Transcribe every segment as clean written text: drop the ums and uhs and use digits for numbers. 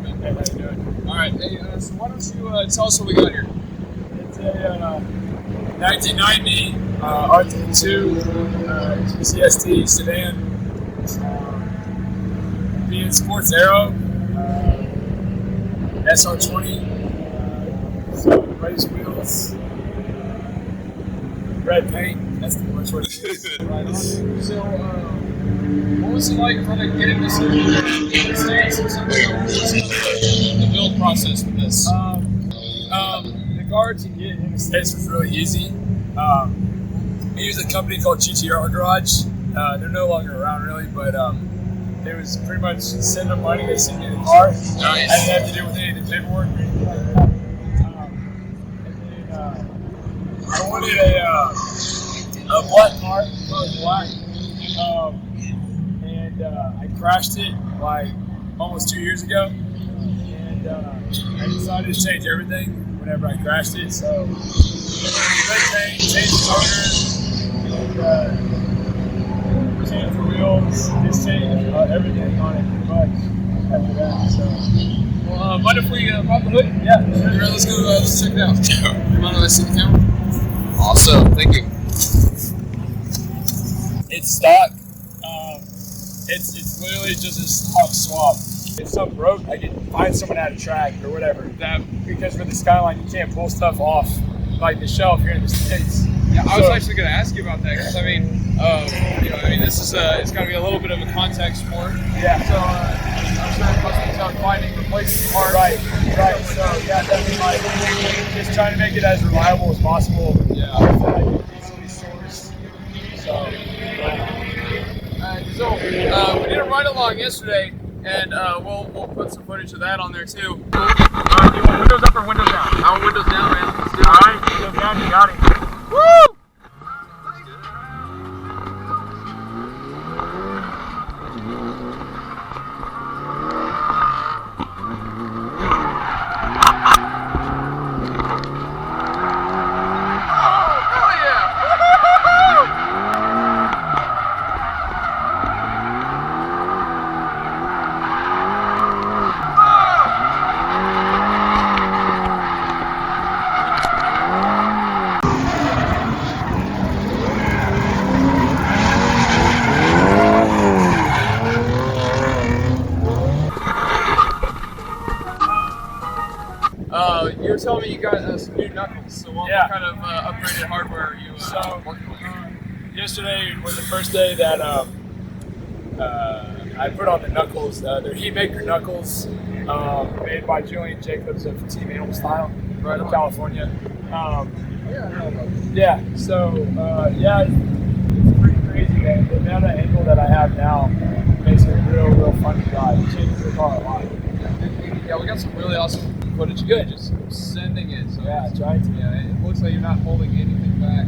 Hey, how you doing? All right. Hey, so why don't you tell us what we got here? It's a 1990 R32 GTS-T sedan. Being Sports Aero, SR20, some race wheels, red paint. That's pretty much what it is. Right on. So, what was it like kind of getting this in the States and something? What's the build process with this? The guard to get in the States was really easy. I used a company called GTR Garage. They're no longer around really, but it was pretty much send them money, they send me the car. Nice. I didn't have to do with any of the paperwork or anything like that. And then I wanted a black car, both black. And I crashed it like almost 2 years ago. And I decided to change everything whenever I crashed it. So red paint, changed the motor, changed the wheels, just changed everything on it pretty much after that. So, Well, mind if we pop the hood? yeah, sure. All right, let's go. Let's check it out. You mind if I see the camera? Awesome. Thank you. It's stock. It's literally just a stock swap. If something broke, I can find someone at a track or whatever. Because for the Skyline, you can't pull stuff off like the shelf here in the States. Yeah, I was actually going to ask you about that because this is it's got to be a little bit of a contact sport. Yeah. So I'm sure it must be tough finding replacement parts. Right. So yeah, definitely like just trying to make it as reliable as possible. Yeah. That I can easily source. So We did a ride along yesterday, and we'll put some footage of that on there too. you want windows up or windows down? Our windows down, man. Let's do it. All right, windows down. You got it. Woo! You were telling me you got some new knuckles. So what kind of upgraded hardware are you working with? Yesterday was the first day that I put on the knuckles. They're heat maker knuckles, made by Julian Jacobs of Team Animal Style, right in California. It's pretty crazy, man. The amount of angle that I have now makes it real fun to drive. It changes the car a lot. Yeah, we got some really awesome footage. Good, just sending it. So trying to. Yeah, it looks like you're not holding anything back.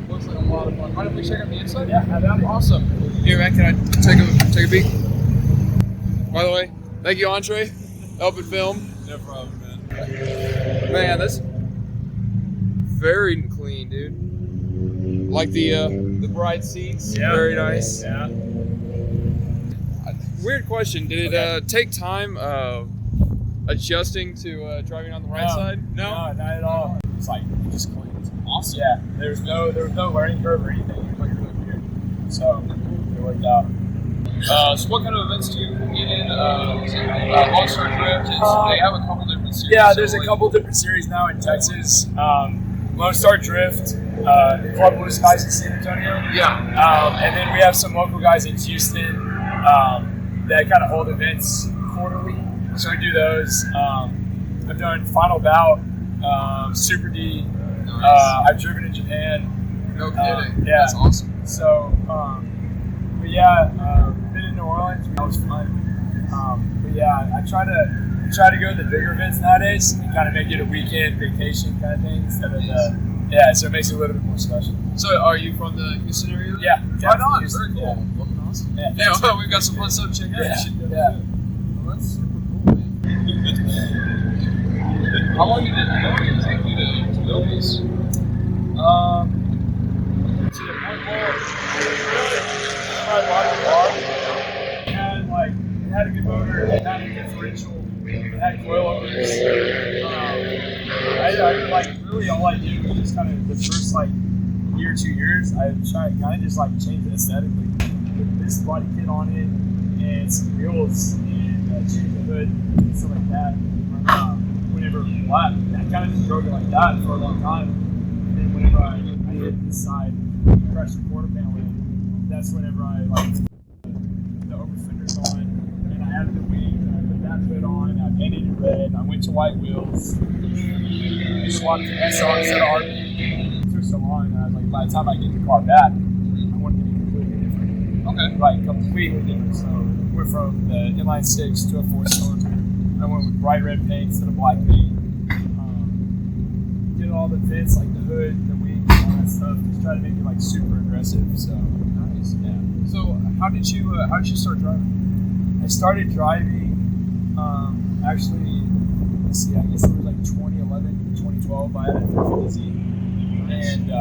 Looks like a lot of fun. Mind if we check out the inside? Yeah, that'd be awesome. Here, man, can I take a peek? By the way, thank you, Andre. Helping film. No problem, man. Man, that's very clean, dude. Like the bride seats. Yeah. Very nice. Yeah. Weird question. Did it take time adjusting to driving on the right side? No, not at all. It's like it just cleans. Awesome. Yeah, there was no learning curve or anything. It was like really weird. So it worked out. So what kind of events do you get in? All Star Drift. They have a couple different series. Yeah, there's a couple different series now in Texas. Lone Star Drift, the Club Blue Skies in San Antonio. Yeah. And then we have some local guys in Houston that kind of hold events quarterly. So we do those. I've done Final Bout, Super D. Nice. I've driven in Japan. No kidding. Yeah. That's awesome. So, been in New Orleans. That was fun. I try to go to the bigger events nowadays and kind of make it a weekend vacation kind of thing instead of so it makes it a little bit more special. So are you from the Houston area? Yeah. Right on. Houston, Very cool. yeah. Looking awesome. Yeah. Well, we've got some fun stuff to check out. Yeah. Well, that's super cool, man. How long did it take you to build these? To the point where I bought the car, it had had a good motor. It had a differential. It had coilovers. Like really all I did was just kind of the first like year, 2 years, I tried kind of just like change it aesthetically. Put this body kit on it and some wheels and change the hood and stuff like that. Whenever flat, I kind of just drove it like that for a long time. And then whenever I hit this side, crashed the quarter panel in, that's whenever I like the over fenders on and I added the wings and I put that hood on. I painted it red. I went to white wheels. Swapped the S on instead of RB. It took so long. And I was like, by the time I get the car back, I want it to be completely different. Okay. Like completely different. So went from the inline 6 to a 4-cylinder. I went with bright red paint instead of black paint. Did all the fits, like the hood, the wings, all that stuff. Just try to make it like super aggressive. So Nice. yeah. So how did you start driving? I started driving. Actually, let's see. I guess it was like 2011, 2012. I had a 350Z, and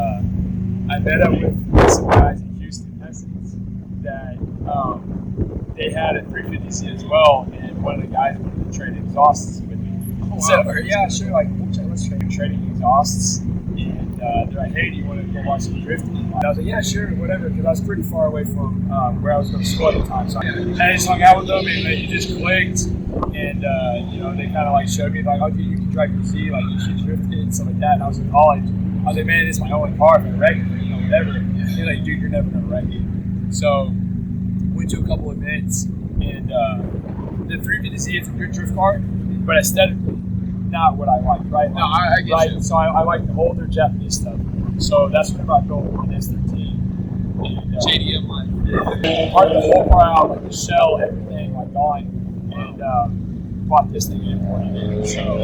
I met up with some guys in Houston, Texas, that they had a 350Z as well, and one of the guys wanted to trade exhausts with me. Oh, wow. So yeah, sure. Like let's trade trading exhausts, and they're like, hey, do you want to go watch some drifting? And I was like, yeah, sure, whatever, because I was pretty far away from where I was going to school at the time. So I just hung out with them, and it just clicked. And they kind of like showed me like, oh, dude, you can drive your Z, like you should drift it and stuff like that. And I was in college. I was like, man, this is my only car. If I wreck it, whatever. And they're like, dude, you're never gonna wreck it. So went to a couple events, and the 350Z is a good drift car, but aesthetically not what I like, right? No, I get right? you. So I like the older Japanese stuff. So that's whenever I built an S13. And, JDM line. Parked the whole car out, like the shell, everything, like gone. And bought this thing and imported it. So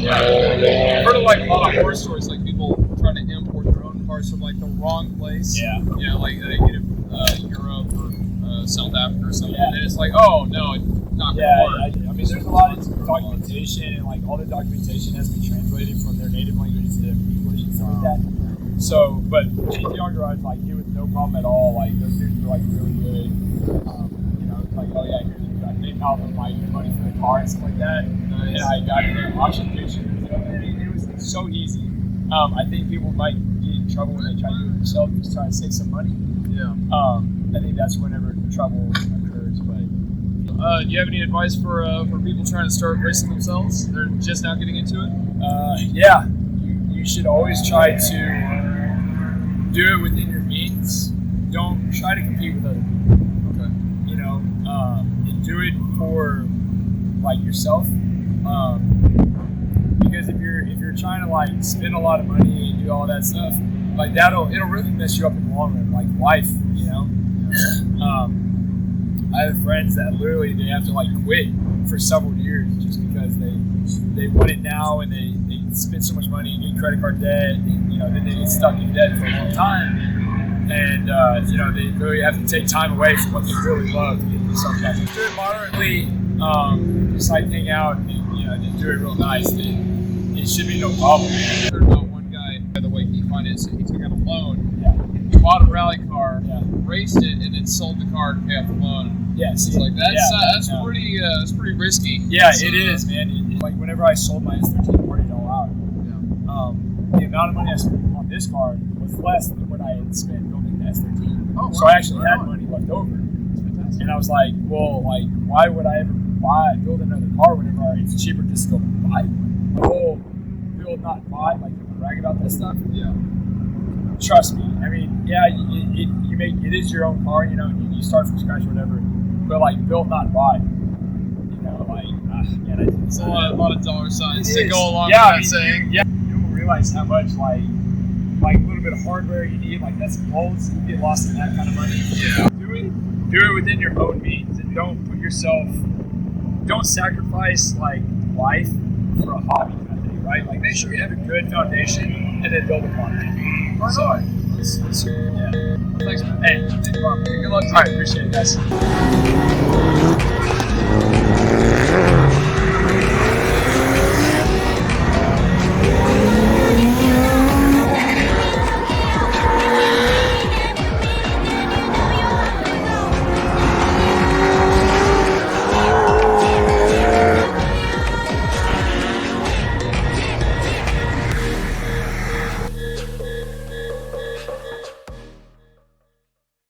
Yeah. I've heard of like a lot of horror stories, like people trying to import their own cars from like the wrong place. yeah. You know, like they get it Europe or South Africa or something, Yeah. and it's like, oh no, it's not gonna Yeah, work. I mean, there's a lot of documentation, and like all the documentation has been translated from their native language to English and stuff like that. So, but GTR drives like here with no problem at all. Like those dudes were like really good. It's like, oh yeah, here's they found my money for the car and stuff like that. Nice. And I got it in auction pictures. It was so easy. I think people might get in trouble when they try to do it themselves, just trying to save some money. Yeah. I think that's whenever trouble occurs. But Do you have any advice for people trying to start racing themselves? They're just now getting into it. yeah, you should always try to do it within your means. Don't try to compete with other people. Okay. And do it for like yourself. Because if you're trying to like spend a lot of money and do all that stuff, like it'll really mess you up in the long run, like life. I have friends that literally they have to like quit for several years just because they want it now and they spend so much money and get credit card debt and then they get stuck in debt for a long time and they really have to take time away from what they really love to get themselves back. Do it moderately, just like hang out and just do it real nice. It should be no problem. I heard about one guy, by the way, he financed it. He took out a loan, Yeah. bought a rally car, Yeah. raced it, and then sold the car to pay off the loan. Yeah, It's like that's pretty risky. Yeah, So, it is, man. Like whenever I sold my S13, I poured it all out. The amount of money I spent on this car was less than what I had spent building the S13. Oh, So wow. I actually Right had on. money left over. That's fantastic. And I was like, well, like, why would I ever build another car whenever it's cheaper just to go buy one? The whole build, not buy, like, brag about that stuff. Yeah. Trust me. I mean, yeah, it is your own car, you start from scratch or whatever. But, like, build, not buy. It's a lot of dollar signs It to is. go along Yeah, with that saying. You don't realize how much, like a little bit of hardware you need. Like, that's bolts. You get lost in that kind of money. Yeah. Do it within your own means, and don't sacrifice like life for a hobby kind of thing, right? Like, make sure you have a good foundation and then build upon it. Right So, on. yeah. Thanks, man. Hey, no problem. Good luck. All right, appreciate it, guys.